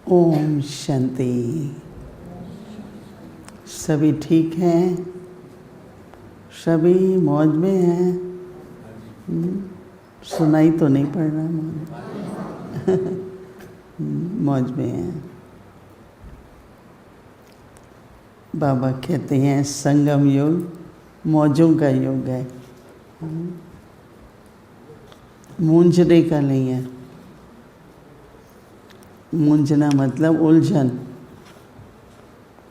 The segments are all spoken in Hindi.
ओम शांति। सभी ठीक हैं? सभी मौज में हैं? सुनाई तो नहीं पड़ रहा मौज में हैं। बाबा कहते हैं संगम युग मौजों का युग है, मूंझने का नहीं है। मूंझना मतलब उलझन।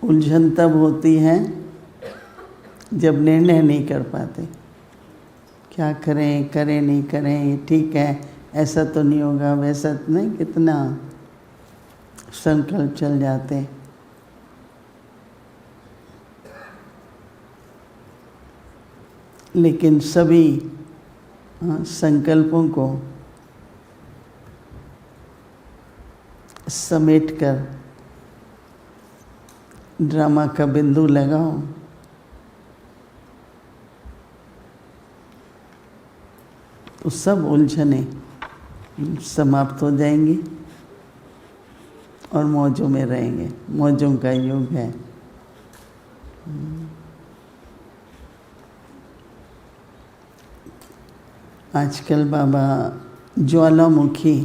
उलझन तब होती है जब निर्णय नहीं कर पाते, क्या करें, करें नहीं करें, ये ठीक है, ऐसा तो नहीं होगा, वैसा तो नहीं, कितना संकल्प चल जाते। लेकिन सभी संकल्पों को समेटकर ड्रामा का बिंदु लगाओ तो सब उलझने समाप्त हो जाएंगी और मौजों में रहेंगे। मौजों का युग है। आजकल बाबा ज्वालामुखी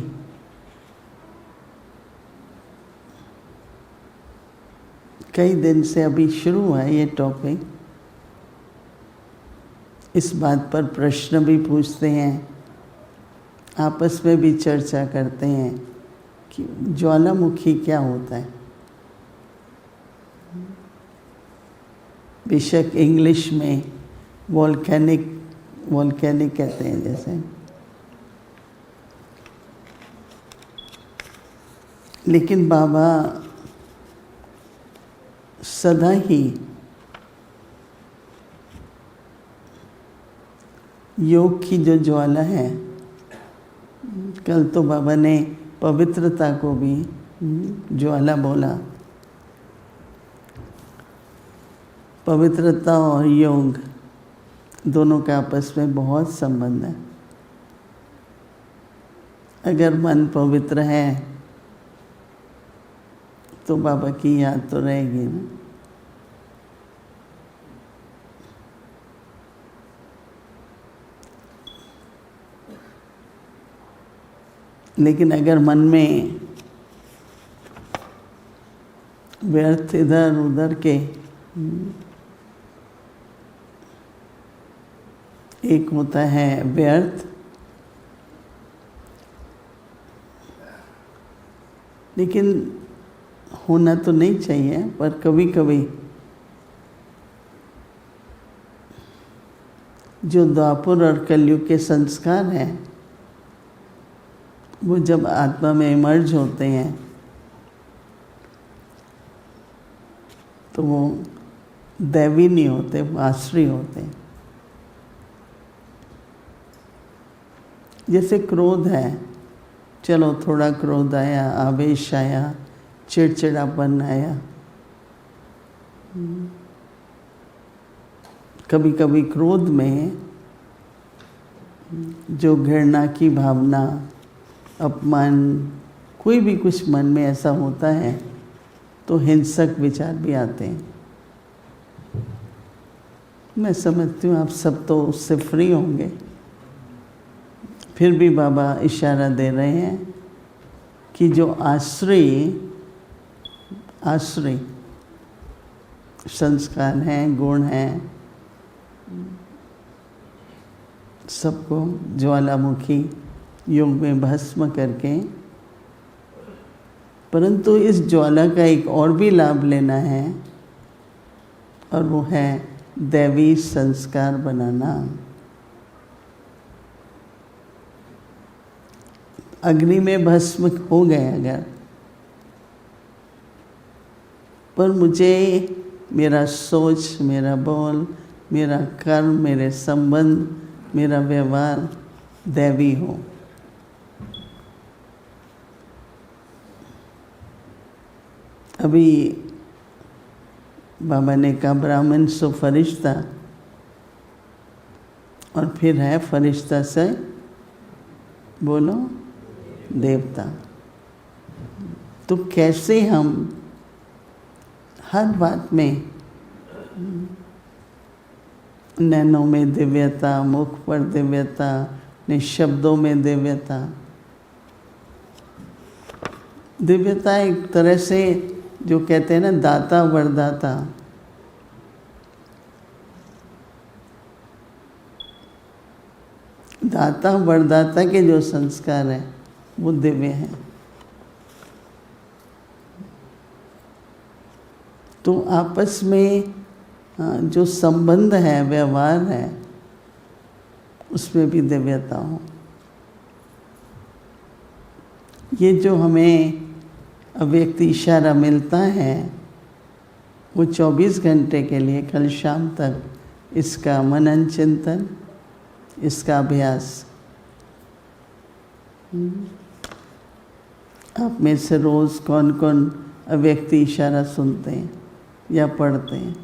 कई दिन से अभी शुरू हुआ है ये टॉपिक। इस बात पर प्रश्न भी पूछते हैं, आपस में भी चर्चा करते हैं कि ज्वालामुखी क्या होता है। बेशक इंग्लिश में वोल्केनिक कहते हैं जैसे, लेकिन बाबा सदा ही योग की जो ज्वाला है, कल तो बाबा ने पवित्रता को भी ज्वाला बोला। पवित्रता और योग दोनों का आपस में बहुत संबंध है। अगर मन पवित्र है तो बाबा की याद तो रहेगी ना। लेकिन अगर मन में व्यर्थ इधर उधर के एक होता है व्यर्थ, लेकिन होना तो नहीं चाहिए, पर कभी कभी जो द्वापर और कलयुग के संस्कार हैं वो जब आत्मा में इमर्ज होते हैं तो वो दैवी नहीं होते, आश्री होते हैं। जैसे क्रोध है, चलो थोड़ा क्रोध आया, आवेश आया, चिड़चिड़ापन आया, कभी कभी क्रोध में जो घृणा की भावना, अपमान, कोई भी कुछ मन में ऐसा होता है तो हिंसक विचार भी आते हैं। मैं समझती हूँ आप सब तो उससे फ्री होंगे, फिर भी बाबा इशारा दे रहे हैं कि जो आश्रय संस्कार हैं, गुण हैं, सबको ज्वालामुखी युग में भस्म करके, परंतु इस ज्वाला का एक और भी लाभ लेना है और वो है दैवी संस्कार बनाना। अग्नि में भस्म हो गए अगर, पर मुझे मेरा सोच, मेरा बोल, मेरा कर्म, मेरे संबंध, मेरा व्यवहार दैवी हो। अभी बाबा ने कहा ब्राह्मण सो फरिश्ता, और फिर है फरिश्ता से बोलो देवता। तो कैसे हम हर बात में नैनों में दिव्यता, मुख पर दिव्यता, निशब्दों में दिव्यता। दिव्यता एक तरह से जो कहते हैं ना, दाता वरदाता, दाता वरदाता के जो संस्कार हैं वो दिव्य हैं। तो आपस में जो संबंध है, व्यवहार है, उसमें भी दिव्यता हो। ये जो हमें अव्यक्त इशारा मिलता है वो 24 घंटे के लिए, कल शाम तक इसका मनन चिंतन, इसका अभ्यास। आप में से रोज़ कौन कौन अव्यक्त इशारा सुनते हैं या पढ़ते हैं?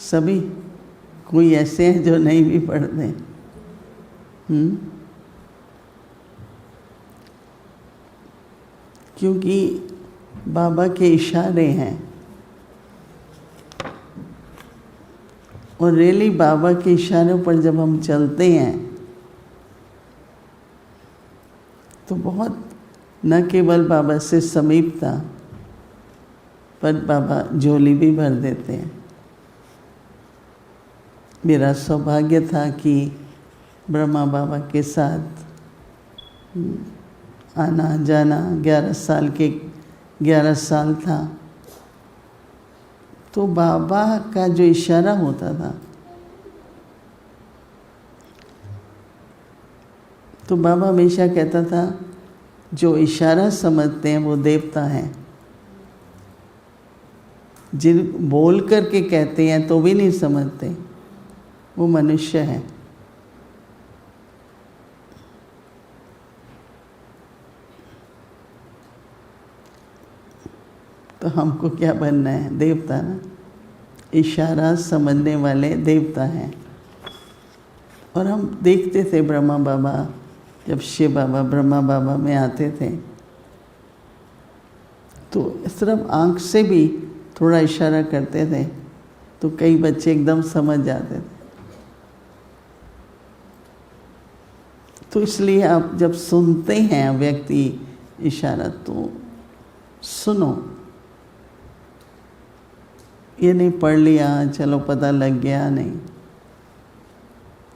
सभी? कोई ऐसे हैं जो नहीं भी पढ़ते? क्योंकि बाबा के इशारे हैं, और रियली बाबा के इशारों पर जब हम चलते हैं तो बहुत न केवल बाबा से समीपता, पर बाबा झोली भी भर देते हैं। मेरा सौभाग्य था कि ब्रह्मा बाबा के साथ आना जाना 11 साल था। तो बाबा का जो इशारा होता था, तो बाबा हमेशा कहता था जो इशारा समझते हैं वो देवता हैं, जिन बोल करके कहते हैं तो भी नहीं समझते वो मनुष्य हैं। तो हमको क्या बनना है? देवता ना। इशारा समझने वाले देवता हैं। और हम देखते थे ब्रह्मा बाबा, जब शिव बाबा ब्रह्मा बाबा में आते थे तो सिर्फ आँख से भी थोड़ा इशारा करते थे तो कई बच्चे एकदम समझ जाते थे। तो इसलिए आप जब सुनते हैं व्यक्ति इशारा तो सुनो। ये नहीं पढ़ लिया चलो पता लग गया, नहीं।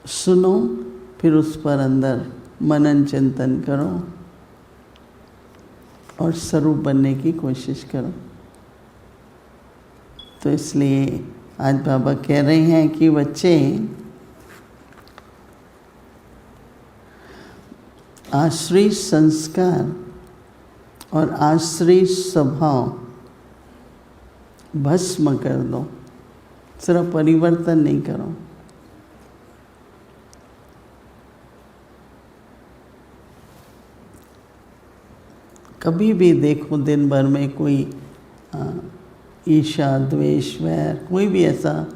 सुनो, फिर उस पर अंदर मनन चिंतन करो और स्वरूप बनने की कोशिश करो। तो इसलिए आज बाबा कह रहे हैं कि बच्चे आश्रित संस्कार और आश्रित स्वभाव भस्म कर दो, सिर्फ परिवर्तन नहीं करो। कभी भी देखो दिन भर में कोई ईर्ष्या, द्वेष, वैर, कोई भी ऐसा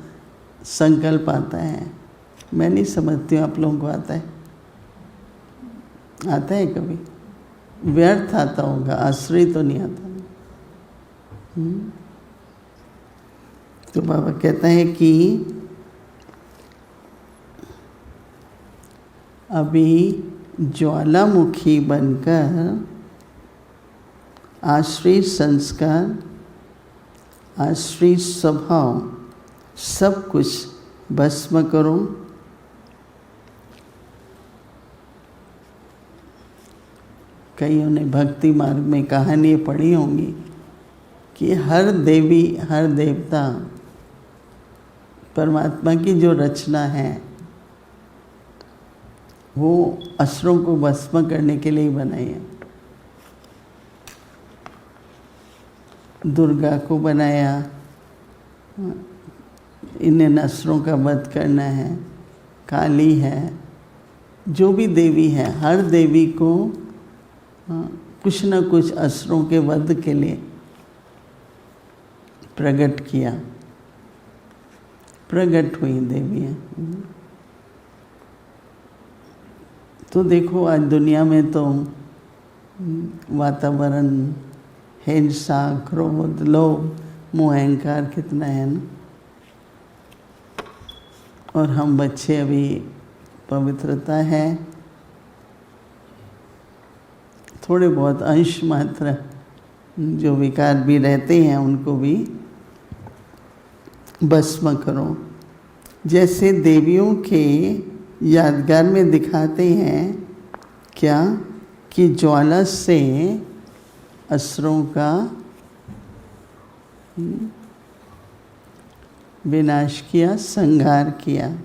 संकल्प आता है, मैं नहीं समझती हूँ आप लोगों को आता है कभी? व्यर्थ आता होगा, आश्रय तो नहीं आता। तो बाबा कहता है कि अभी ज्वालामुखी बनकर आश्रित संस्कार, आश्रित स्वभाव सब कुछ भस्म करो। कईयों ने भक्ति मार्ग में कहानी पढ़ी होंगी कि हर देवी, हर देवता परमात्मा की जो रचना है वो असुरों को भस्म करने के लिए ही बनाई है। दुर्गा को बनाया, इन्हें असुरों का वध करना है। काली है, जो भी देवी है, हर देवी को कुछ न कुछ असुरों के वध के लिए प्रकट किया, प्रकट हुई देवी है। तो देखो आज दुनिया में तो वातावरण, हिंसा, क्रोध, लोभ, मोह, अहंकार कितना है ना। और हम बच्चे अभी पवित्रता है, थोड़े बहुत अंश मात्र जो विकार भी रहते हैं उनको भी भस्म करो। जैसे देवियों के यादगार में दिखाते हैं क्या कि ज्वाला से असुरों का विनाश किया, संहार किया।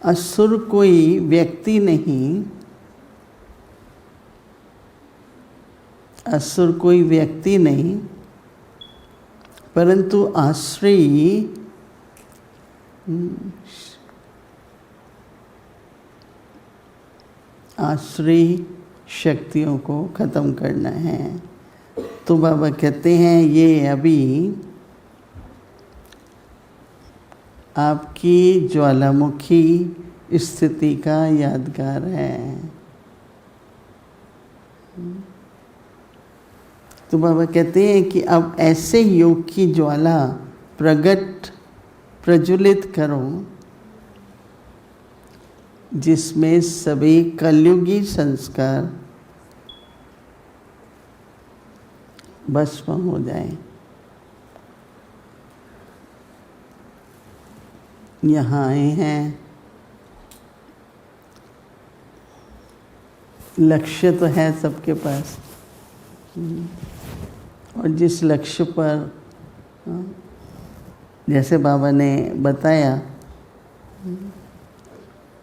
असुर कोई व्यक्ति नहीं, असुर कोई व्यक्ति नहीं, परंतु आश्रयी शक्तियों को खत्म करना है। तो बाबा कहते हैं ये अभी आपकी ज्वालामुखी स्थिति का यादगार है। तो बाबा कहते हैं कि अब ऐसे योग की ज्वाला प्रज्वलित करो जिसमें सभी कलयुगी संस्कार भस्म हो जाए। यहाँ आए हैं, लक्ष्य तो है सबके पास, और जिस लक्ष्य पर जैसे बाबा ने बताया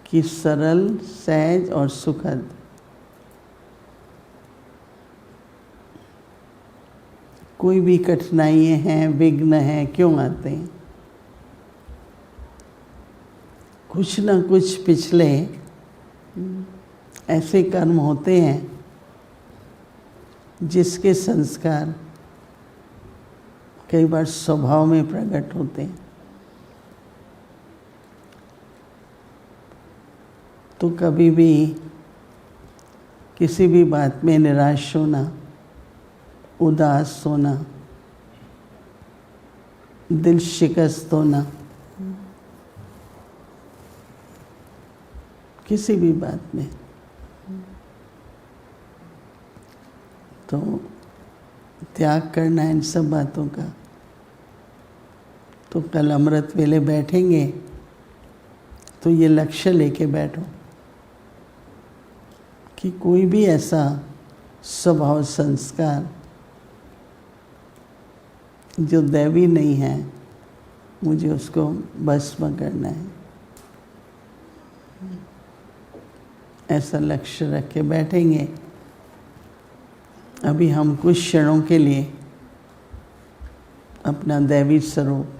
कि सरल, सहज और सुखद, कोई भी कठिनाइयाँ हैं, विघ्न हैं, क्यों आते हैं? कुछ ना कुछ पिछले ऐसे कर्म होते हैं जिसके संस्कार कई बार स्वभाव में प्रकट होते हैं। तो कभी भी किसी भी बात में निराश होना, उदास होना, दिल शिकस्त होना, किसी भी बात में, तो त्याग करना इन सब बातों का। तो कल अमृत वेले बैठेंगे तो ये लक्ष्य लेके बैठो कि कोई भी ऐसा स्वभाव संस्कार जो दैवी नहीं है, मुझे उसको भस्म करना है। ऐसा लक्ष्य रख के बैठेंगे। अभी हम कुछ क्षणों के लिए अपना दैवी स्वरूप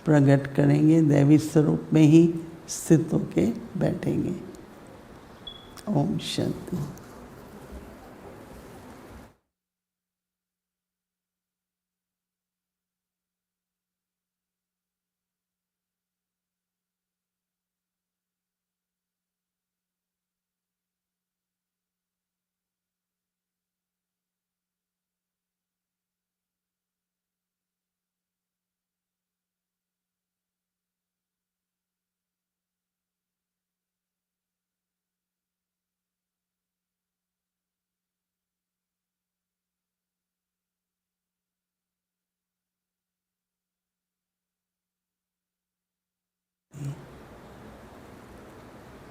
प्रकट करेंगे, दैवी स्वरूप में ही स्थित होके बैठेंगे। ओम शांति।